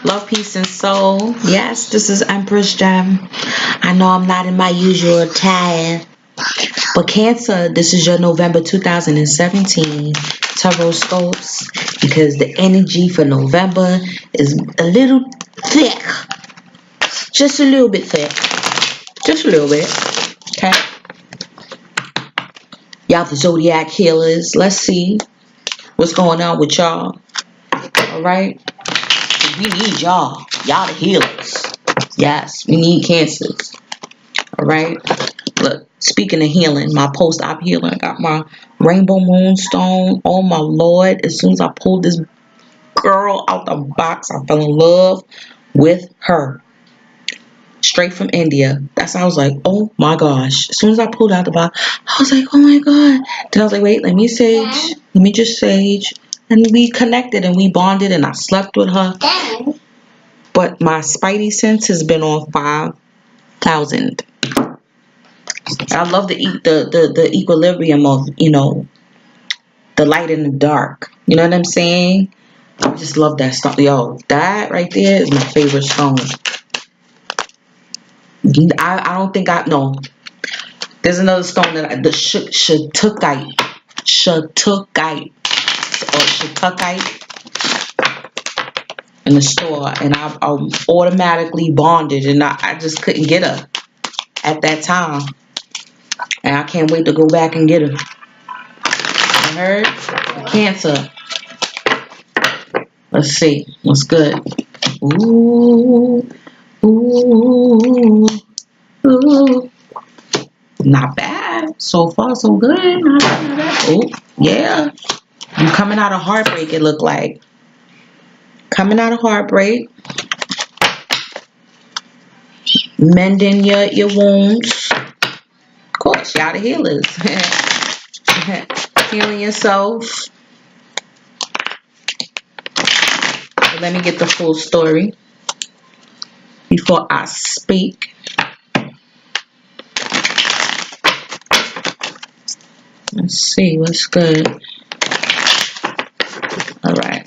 Love, peace, and soul. Yes, this is Empress Gem. I know I'm not in my usual attire, but Cancer, this is your November 2017 tarot scopes because the energy for November is a little thick. Just a little bit thick. Just a little bit. Okay. Y'all the Zodiac healers. Let's see what's going on with y'all. Alright? We need y'all. Y'all the healers. Yes, we need Cancers. Alright? Look, speaking of healing, my post-op healing, I got my rainbow moonstone. Oh my Lord. As soon as I pulled this girl out the box, I fell in love with her. Straight from India. That's how I was like, oh my gosh. As soon as I pulled out the box, I was like, oh my God. Then I was like, wait, let me sage. Let me just sage. And we connected and we bonded and I slept with her. But my spidey sense has been on 5,000. I love the equilibrium of, you know, the light and the dark. You know what I'm saying? I just love that stuff. Yo, that right there is my favorite stone. I don't think I know. There's another stone that the Shatukite or Shatukite in the store, and I automatically bonded, and I just couldn't get her at that time, and I can't wait to go back and get her. I heard Cancer. Let's see what's good. Ooh, ooh, ooh. Not bad. So far, so good. Not bad. Oh, yeah. You coming out of heartbreak, it looked like. Coming out of heartbreak. Mending your wounds. Of course, y'all the healers. Healing yourself. Let me get the full story before I speak. Let's see what's good. All right.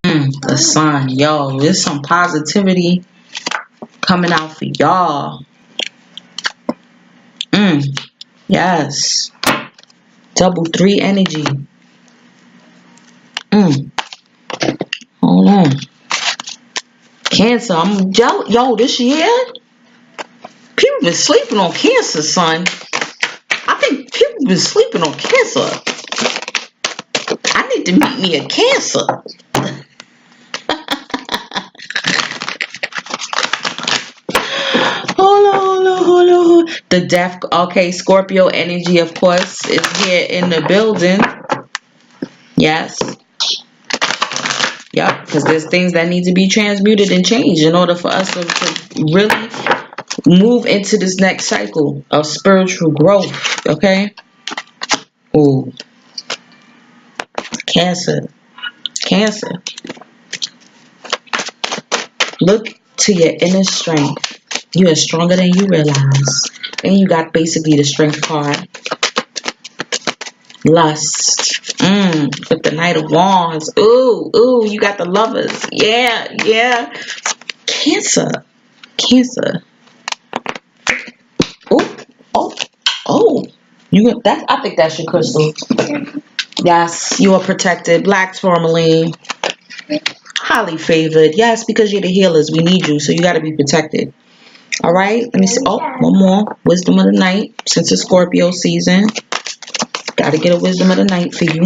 The sun, yo, there's some positivity coming out for y'all. Yes. Double 3 energy. Hold on. Cancer, I'm jealous. Yo, this year, people been sleeping on Cancer, son. I think people been sleeping on Cancer. I need to meet me a Cancer. Hold on. The death, okay, Scorpio energy, of course, is here in the building. Yes. Yep, because there's things that need to be transmuted and changed in order for us to really move into this next cycle of spiritual growth, okay? Ooh. Cancer. Look to your inner strength. You are stronger than you realize. And you got basically the strength card. Lust. With the Knight of Wands. Ooh, you got the Lovers. Yeah. Cancer. Oh. I think that's your crystal. Yes, you are protected. Black tourmaline. Highly favored. Yes, because you're the healers. We need you, so you got to be protected. All right. Let me see. Oh, one more. Wisdom of the night. Since it's Scorpio season, got to get a wisdom of the night for you.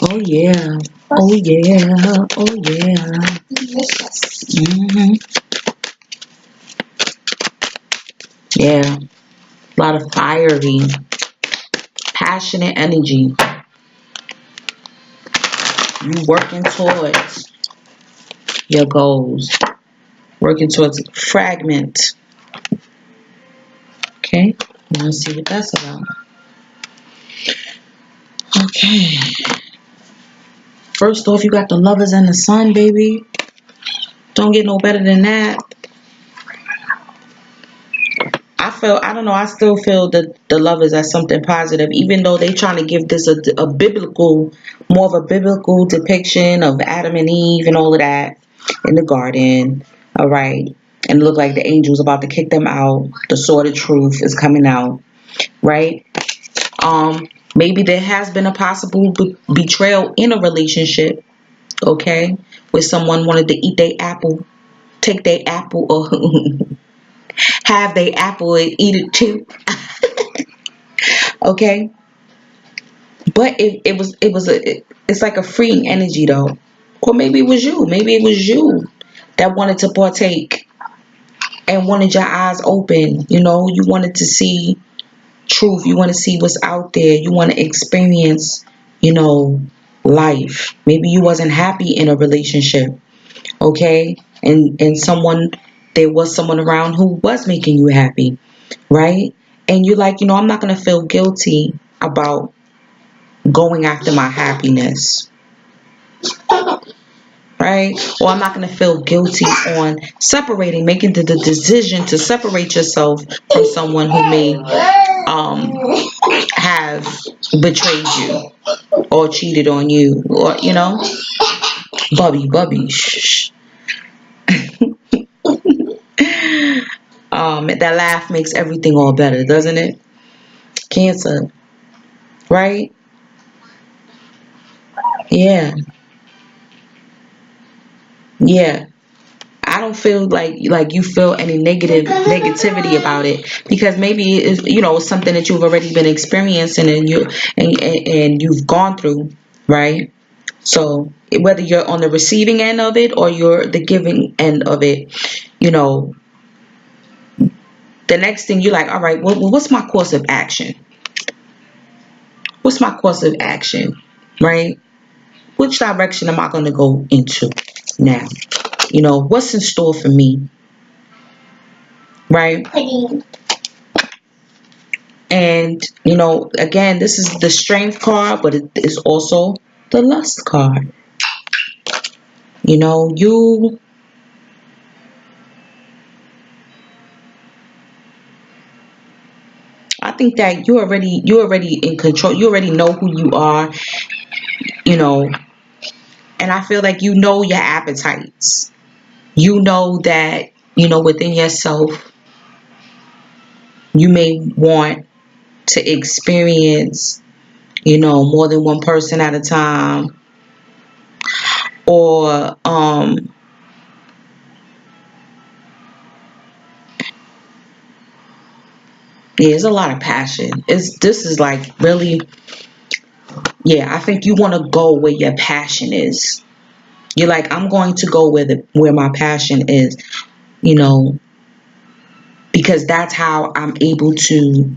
Oh, yeah. Yeah. A lot of fiery, passionate energy. You working towards your goals. Working towards fragment. Okay. Let's see what that's about. Okay. First off, you got the Lovers and the Sun, baby. Don't get no better than that. I I don't know, I still feel that the lovers are something positive, even though they trying to give this a biblical, more of a biblical depiction of Adam and Eve and all of that in the garden. All right. And it looked like the angel's about to kick them out. The sword of truth is coming out. Right. Maybe there has been a possible betrayal in a relationship. Okay. Where someone wanted to eat their apple, take their apple, or have their apple and eat it too. Okay. But it's like a freeing energy though. Or maybe it was you. Maybe it was you that wanted to partake and wanted your eyes open. You know, you wanted to see truth. You want to see what's out there. You want to experience, you know, life. Maybe you wasn't happy in a relationship. Okay. And there was someone around who was making you happy. Right. And you're like, I'm not going to feel guilty about going after my happiness, right? Or I'm not going to feel guilty on separating, making the decision to separate yourself from someone who may have betrayed you or cheated on you, or bubby, shh. That laugh makes everything all better, doesn't it? Cancer, right? Yeah, yeah. I don't feel like you feel any negativity about it, because maybe it's it's something that you've already been experiencing, and you've gone through, right? So whether you're on the receiving end of it or you're the giving end of it, you know, the next thing you're like, all right, what's my course of action? What's my course of action, right? Which direction am I going to go into now? What's in store for me, right? And again, this is the strength card, but it is also the lust card. You I think that you're already in control. You already know who you are, you know, and I feel like your appetites. You know that, within yourself, you may want to experience, more than one person at a time, or yeah, there's a lot of passion. This is like really, yeah, I think you want to go where your passion is. You're like, I'm going to go where my passion is, you know, because that's how I'm able to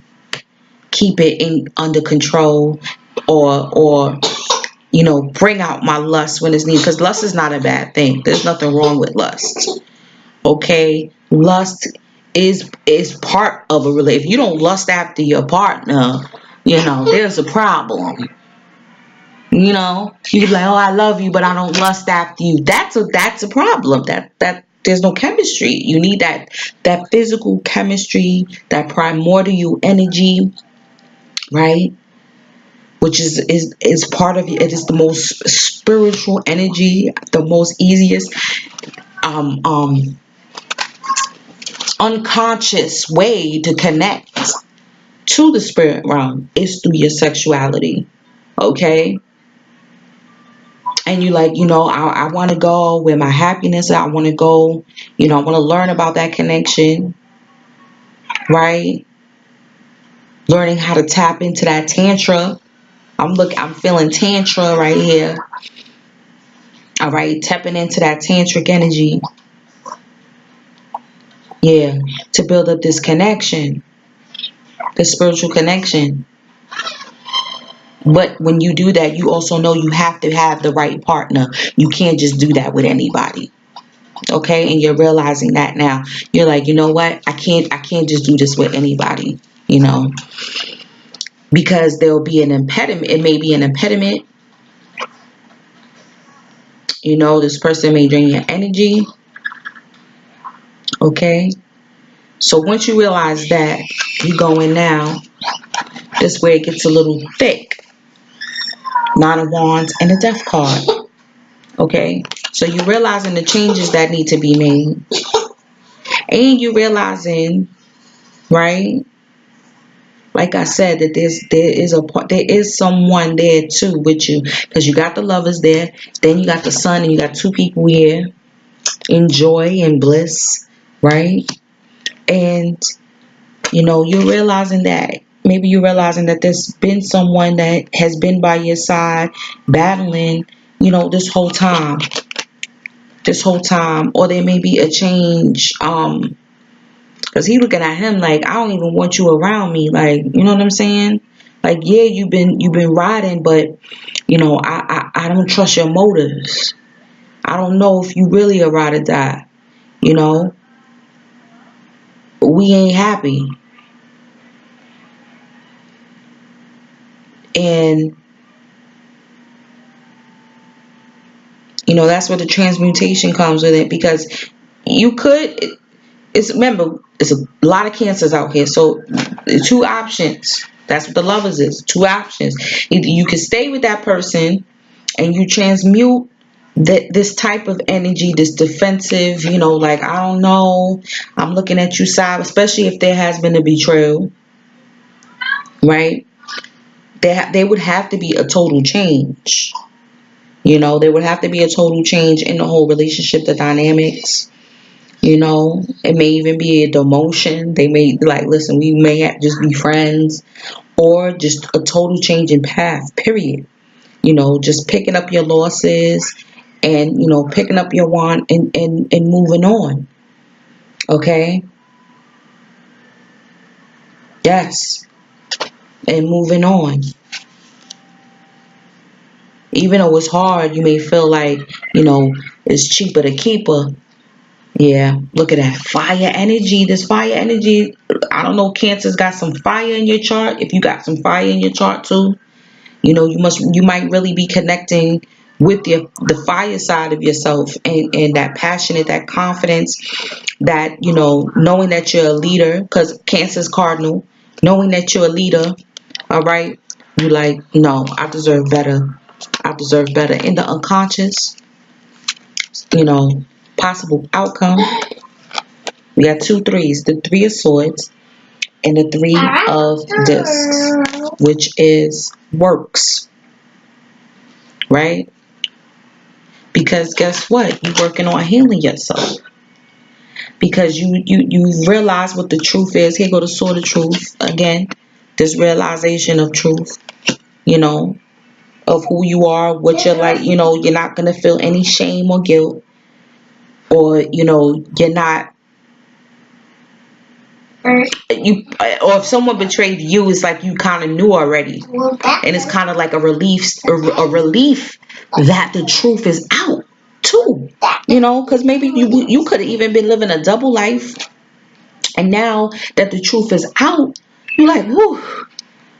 keep it in under control, or bring out my lust when it's needed, because lust is not a bad thing. There's nothing wrong with lust. Okay, lust is part of a relationship. If you don't lust after your partner, there's a problem. You be like, oh, I love you, but I don't lust after you. That's a problem. That there's no chemistry. You need that physical chemistry, that primordial energy, right? Which is part of it. It is the most spiritual energy, the most easiest um um unconscious way to connect to the spirit realm is through your sexuality. Okay. And you like, I want to go where my happiness is. I want to go, I want to learn about that connection, right? Learning how to tap into that tantra. I'm feeling tantra right here. All right, tapping into that tantric energy. Yeah, to build up this connection, this spiritual connection. But when you do that, you also know you have to have the right partner. You can't just do that with anybody. Okay, and you're realizing that now. You're like, you know what? I can't just do this with anybody, because there'll be an impediment. It may be an impediment. This person may drain your energy. Okay. So once you realize that, you go in now. This way it gets a little thick. Nine of Wands and a Death card. Okay? So you're realizing the changes that need to be made. And you're realizing, right? Like I said, that there is someone there too with you, because you got the Lovers there, then you got the Sun, and you got two people here in joy and bliss, right? And you're realizing that maybe you're realizing that there's been someone that has been by your side battling, this whole time, or there may be a change, because he looking at him like, I don't even want you around me, like, you know what I'm saying? Like, yeah, you've been riding, but I don't trust your motives. I don't know if you really a ride or die. We ain't happy. And that's where the transmutation comes with it, because you could, remember, it's a lot of Cancers out here, so the two options. That's what the Lovers is. Two options. Either you can stay with that person and you transmute this type of energy, this defensive, like, I don't know, I'm looking at you side, especially if there has been a betrayal, right? There would have to be a total change. There would have to be a total change in the whole relationship, the dynamics. It may even be a demotion. They may like, listen, we may have just be friends, or just a total change in path, period. Just picking up your losses and, picking up your wand and moving on. Okay? Yes. And moving on. Even though it's hard, you may feel like, it's cheaper to keep her. Yeah, look at that fire energy. This fire energy, I don't know, Cancer's got some fire in your chart. If you got some fire in your chart too, you might really be connecting with the fire side of yourself, and that passionate, that confidence, that knowing that you're a leader, because Cancer's cardinal, knowing that you're a leader. All right, you like, no, I deserve better. I deserve better. In the unconscious, possible outcome. We got 2 threes, the 3 of Swords and the 3 of Discs, which is works, right? Because guess what? You're working on healing yourself. Because you realize what the truth is. Here go the Sword of Truth again. This realization of truth, of who you are, what you're like. You're not gonna feel any shame or guilt, or you're not. Or if someone betrayed you, it's like you kind of knew already, and it's kind of like a relief that the truth is out too. Because maybe you could have even been living a double life, and now that the truth is out, you're like, whew.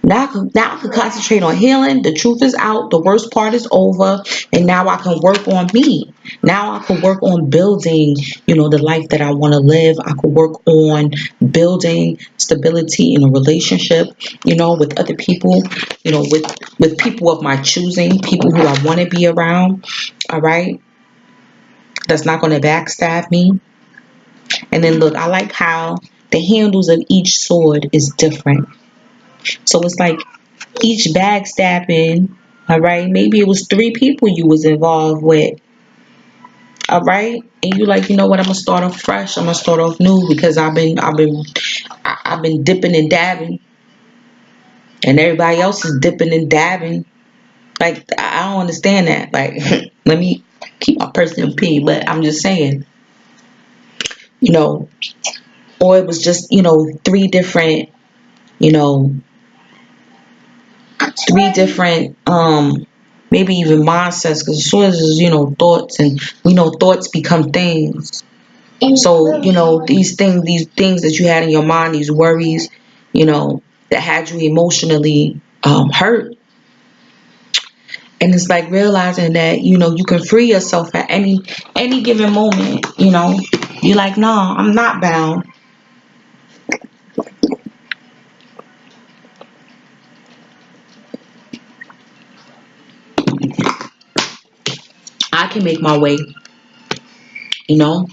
Now I can concentrate on healing. The truth is out. The worst part is over. And now I can work on me. Now I can work on building, the life that I want to live. I can work on building stability in a relationship, with other people, with people of my choosing, people who I want to be around. All right. That's not going to backstab me. And then look, I like how the handles of each sword is different. So it's like each backstabbing, all right, maybe it was 3 people you was involved with, all right, and you like, you know what, I'm gonna start off fresh, I'm gonna start off new, because I've been dipping and dabbing, and everybody else is dipping and dabbing. Like, I don't understand that. Like, let me keep my personal P, but I'm just saying, or it was just 3 different, 3 different maybe even mindsets, because swords is thoughts, and we know thoughts become things. So these things that you had in your mind, these worries, that had you emotionally hurt, and it's like realizing that you can free yourself at any given moment. You're like, no, I'm not bound. I can make my way. You know,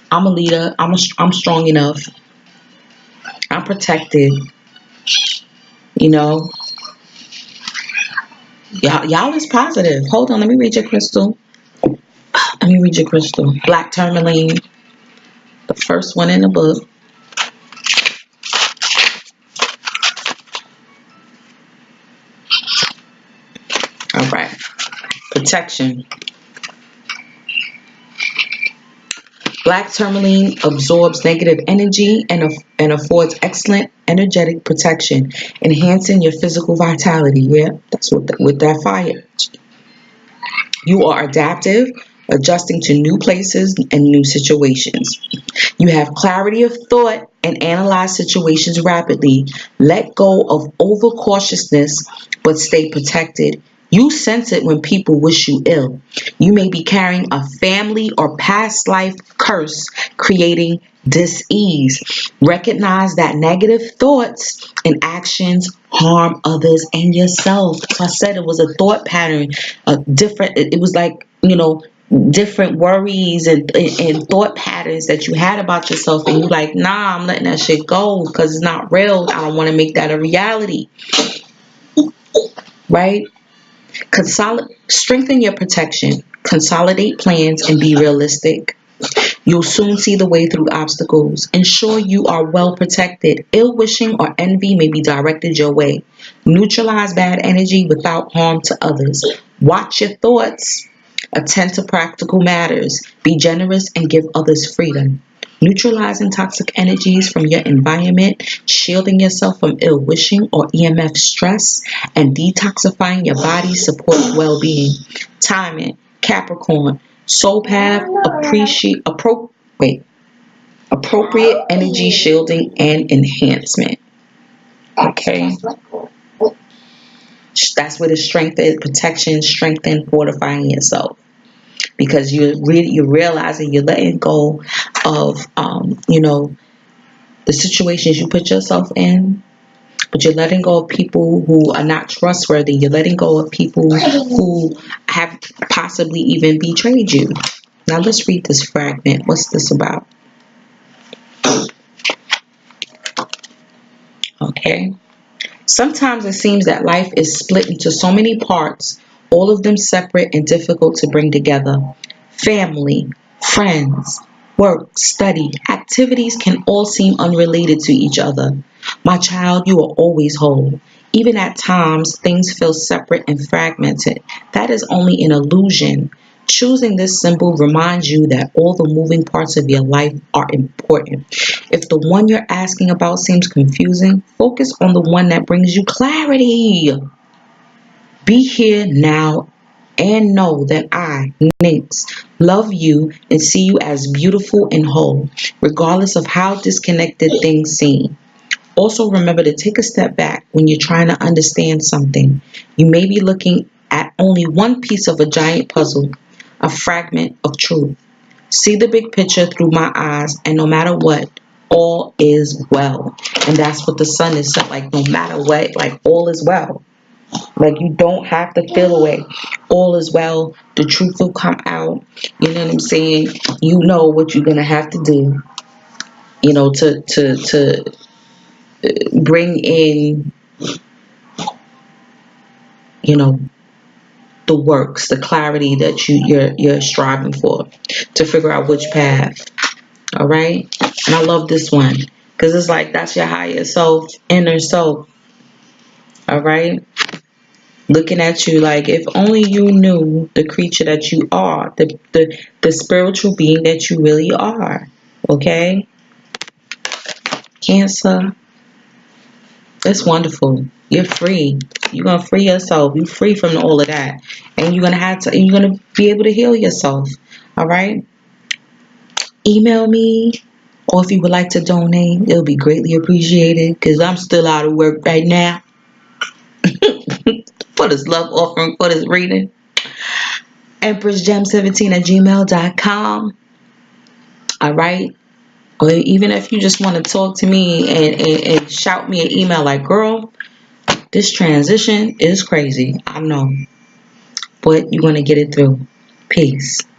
I'm a leader. I'm strong enough. I'm protected. You know, y'all is positive. Hold on, let me read your crystal. Let me read your crystal. Black tourmaline, the first one in the book. All right. Protection. Black tourmaline absorbs negative energy and affords excellent energetic protection, enhancing your physical vitality. Yeah, that's what with that fire. You are adaptive, adjusting to new places and new situations. You have clarity of thought and analyze situations rapidly. Let go of overcautiousness, but stay protected. You sense it when people wish you ill. You may be carrying a family or past life curse, creating dis-ease. Recognize that negative thoughts and actions harm others and yourself. So I said it was a thought pattern, a different, it was like, different worries and thought patterns that you had about yourself, and you like, nah, I'm letting that shit go because it's not real. I don't want to make that a reality, right? Strengthen your protection, consolidate plans, and be realistic. You'll soon see the way through obstacles. Ensure you are well protected. Ill wishing or envy may be directed your way. Neutralize bad energy without harm to others. Watch your thoughts. Attend to practical matters. Be generous and give others freedom. Neutralizing toxic energies from your environment, shielding yourself from ill wishing or EMF stress, and detoxifying your body supports well being. Timing, Capricorn, soul path, appropriate energy shielding and enhancement. Okay. That's where the strength is, protection, strengthen, fortifying yourself. Because you're realizing you're letting go of the situations you put yourself in, but you're letting go of people who are not trustworthy. You're letting go of people who have possibly even betrayed you. Now let's read this fragment. What's this about? Okay. Sometimes it seems that life is split into so many parts, all of them separate and difficult to bring together. Family, friends, work, study, activities can all seem unrelated to each other. My child, you are always whole. Even at times, things feel separate and fragmented. That is only an illusion. Choosing this symbol reminds you that all the moving parts of your life are important. If the one you're asking about seems confusing, focus on the one that brings you clarity. Be here now and know that I, Nyx, love you and see you as beautiful and whole, regardless of how disconnected things seem. Also, remember to take a step back when you're trying to understand something. You may be looking at only one piece of a giant puzzle, a fragment of truth. See the big picture through my eyes, and no matter what, all is well. And that's what the sun is like. No matter what, like, all is well. Like, you don't have to feel away. All is well. The truth will come out. You know what I'm saying? You know what you're gonna have to do. To bring in, the works, the clarity that you're striving for, to figure out which path. All right. And I love this one because it's like that's your higher self, inner self. All right. Looking at you like, if only you knew the creature that you are, the spiritual being that you really are. Okay. Cancer. It's wonderful. You're free. You're gonna free yourself. You're free from all of that, and you're gonna be able to heal yourself. All right. Email me, or if you would like to donate, it'll be greatly appreciated because I'm still out of work right now. For this love offering, for this reading. EmpressGem17@gmail.com. All right. Or even if you just want to talk to me and shout me an email like, girl, this transition is crazy. I know. But you're going to get it through. Peace.